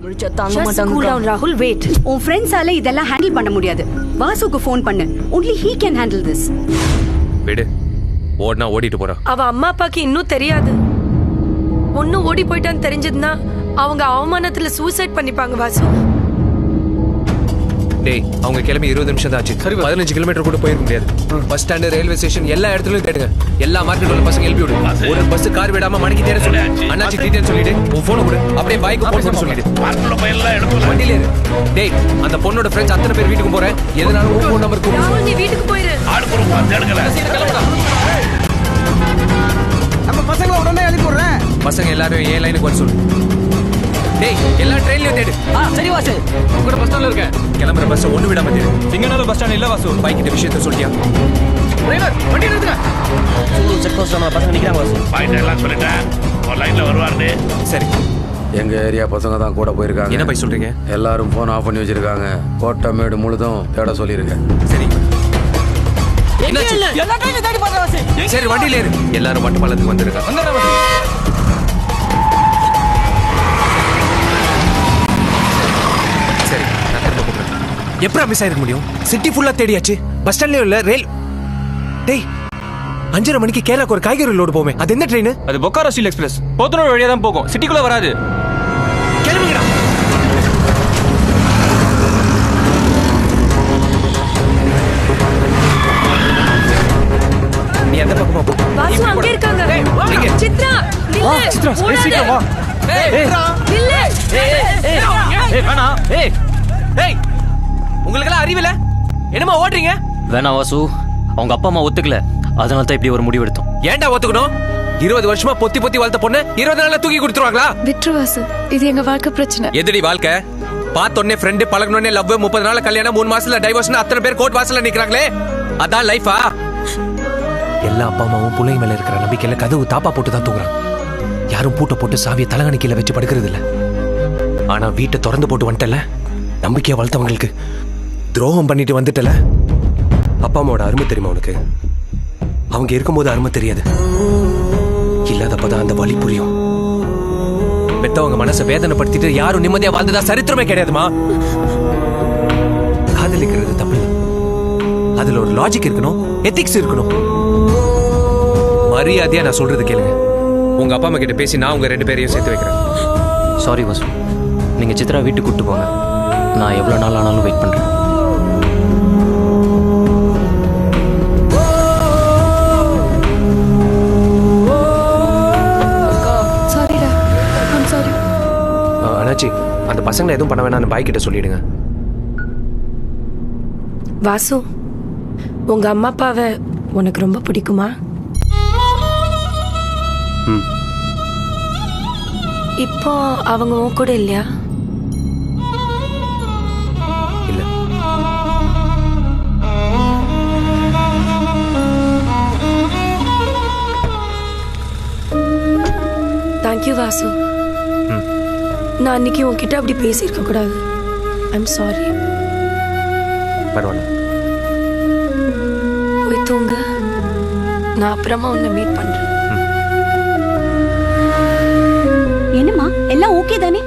Cool down, Rahul. Wait. உன் ஃப்ரெண்ட்ஸால இதெல்லாம் handle பண்ண முடியாது. வாசுக்கு ஃபோன் பண்ணு. Only he can handle this. விடு. ஓடினா ஓடிட்டு போறா. அவ அம்மா அப்பாக்கு இன்னும் தெரியாது. ஒன்னு ஓடி போயிட்டான்னு தெரிஞ்சதுன்னா அவங்க அவமானத்துல சூசைட் பண்ணிப்பாங்க வாசு. டேய் அவங்க கிளம்பி 20 நிமிஷம் தான் ஆச்சு. 15 கிலோமீட்டர் கூட போயிருக்க முடியாது. பஸ் ஸ்டாண்ட், ரயில்வே ஸ்டேஷன் எல்லா இடத்துலயும் தேடுங்க. எல்லா மார்க்கெட் உள்ள பசங்க எழுப்பி விடு. ஒரு பஸ் கார் விடாம மணிக்கு தேட சொல்லு. அண்ணாச்சி டீடைல் சொல்லிடு. உன் போனை கொடு. அப்படியே பைக் போன் பண்ண சொல்லிடு. மார்க்கெட்ல போய் எல்லாம் எடுத்து வண்டியில இரு. டேய் அந்த பொண்ணோட ஃப்ரெண்ட்ஸ் அத்தனை பேர் வீட்டுக்கு போறேன். எதனால உன் ஃபோன் நம்பர் கொடு. நீ வீட்டுக்கு போயிரு. ஆடு குறும்பா தேடுங்கல. நம்ம பசங்கள உடனே எழுதி போடுறேன். பசங்க எல்லாரும் ஏ லைனுக்கு வர சொல்லு. டேய் எல்லா ட்ரெயின்லயும் தேடு. சரி வாசு. உங்க பஸ் ஸ்டாண்ட்ல இருக்கேன். கிளம்புற பஸ் ஒண்ணு விடாம தேடு. சிங்கனால பஸ் ஸ்டாண்ட் இல்ல வாசு. பைக் கிட்ட விஷயத்தை சொல்லியா? டிரைவர் வண்டி நிறுத்துங்க. செக் போஸ்ட் நம்ம பசங்க நிக்கறாங்க வாசு. பாயிண்ட் எல்லாம் சொல்லிட்டேன். ஒரு லைன்ல வருவாருன்னு. சரி. எங்க ஏரியா பசங்க தான் கூட போயிருக்காங்க. என்ன போய் சொல்றீங்க? எல்லாரும் போன் ஆஃப் பண்ணி வச்சிருக்காங்க. கோட்டமேடு முழுதும் தேட சொல்லியிருக்கேன். சரி. என்னாச்சு? எல்லா டைம்ல தேடி பாக்குற வாசு. சரி வண்டியில ஏறு. எல்லாரும் வட்டப்பாலத்துக்கு வந்திருக்காங்க. வந்தறேன் வாசு. சரி நான் திரும்ப கூப்பிடுறேன். எப்பறம் மிஸ் ஆயிருக்க முடியும்? சிட்டி ஃபுல்லா தேடியாச்சு. பஸ் ஸ்டாண்ட்லயும் இல்ல, ரயில். டேய் 5:30 மணிக்கு கேரளாக்கு ஒரு காய்கறி லோடு போமே. அது என்ன ட்ரெயின்? அது பொக்காரோ ஸ்டீல் எக்ஸ்பிரஸ். போத்தனூர் வழியா தான் போகும். சிட்டிக்குள்ள வராது. கிளம்புங்கடா. நீ அந்த பக்கமா போ. வாசு அங்க இருக்காங்க. எங்க? சித்ரா நில்லு. சித்ரா சீக்கிரம் வா. நில்லு. வேணா. ஏய் உங்களுக்கெல்லாம் அறிவில்ல? என்னமா ஓடுறீங்க? வேணா வாசு, அவங்க அப்பா அம்மா ஒத்துக்கல. அதனால தான் இப்படி ஒரு முடிவு எடுத்தோம். ஏன்டா ஒத்துக்கணும்? 20 வருஷமா பொத்தி பொத்தி வளர்த்த பொண்ணு 20 நாள்ல தூக்கி கொடுத்துருவாங்களா? விட்ரு வாசு, இது எங்க வாழ்க்கை பிரச்சனை. எதுடி வாழ்க்கை? பார்த்தோன்னே ஃப்ரெண்டு, பழகணுன்னே லவ், 30 நாள் கல்யாணம், 3 மாசத்துல டைவர்ஸ்னு அத்தனை பேர் கோர்ட் வாசல்ல நிக்கிறாங்களே. அதான் லைஃபா? எல்லா அப்பா அம்மாவும் பிள்ளைங்க மேல இருக்கிற நம்பிக்கையில கதவு தாப்பா போட்டு தான் தூங்குறாங்க. யாரும் பூட்டை போட்டு சாவியை தலகாணி கீழே வச்சு படுக்கிறது இல்ல. ஆனா வீட்டை திறந்து போட்டு வந்துட்டல, நம்பிக்கையை வளர்த்தவங்களுக்கு துரோகம் பண்ணிட்டு வந்துட்டல. அப்பா அம்மாவோட அருமை தெரியுமா உனக்கு? அவங்க இருக்கும்போது அருமை தெரியாது, இல்லாதப்பதான் அந்த வலி புரியும். பெத்தவங்க மனசை வேதனைப்படுத்திட்டு யாரும் நிம்மதியா வாழ்ந்ததா சரித்திரமே கிடையாதுமா. காதலிக்கிறது தப்பு. அதுல ஒரு லாஜிக் இருக்கணும், எத்திக்ஸ் இருக்கணும். மரியாதையா நான் சொல்றது கேளுங்க. உங்க அப்பா அம்மா கிட்ட பேசி நான் உங்க 2 பேரையும் சேர்த்து வைக்கிறேன். சாரி வாசு, நீங்க சித்ரா வீட்டுக்கு கூட்டு போங்க. நான் எவ்வளவு நாள் ஆனாலும் வெயிட் பண்றேன். அண்ணாச்சி, அந்த பசங்களை எதுவும் பண்ண வேணாம்னு பாய் கிட்ட சொல்லிடுங்க. வாசு, உங்க அம்மா அப்பாவை உனக்கு ரொம்ப பிடிக்குமா? இப்போ அவங்க உன் கூட இல்லையா? இல்ல. தேங்க்யூ வாசு. நான் அன்னைக்கு உன்கிட்ட அப்படி பேசியிருக்க கூடாது. I'm sorry. பரவாயில்ல. போய் தூங்க. நான் அப்புறமா உன்னை மீட் பண்றேன். என்னம்மா எல்லாம் ஓகே தானே?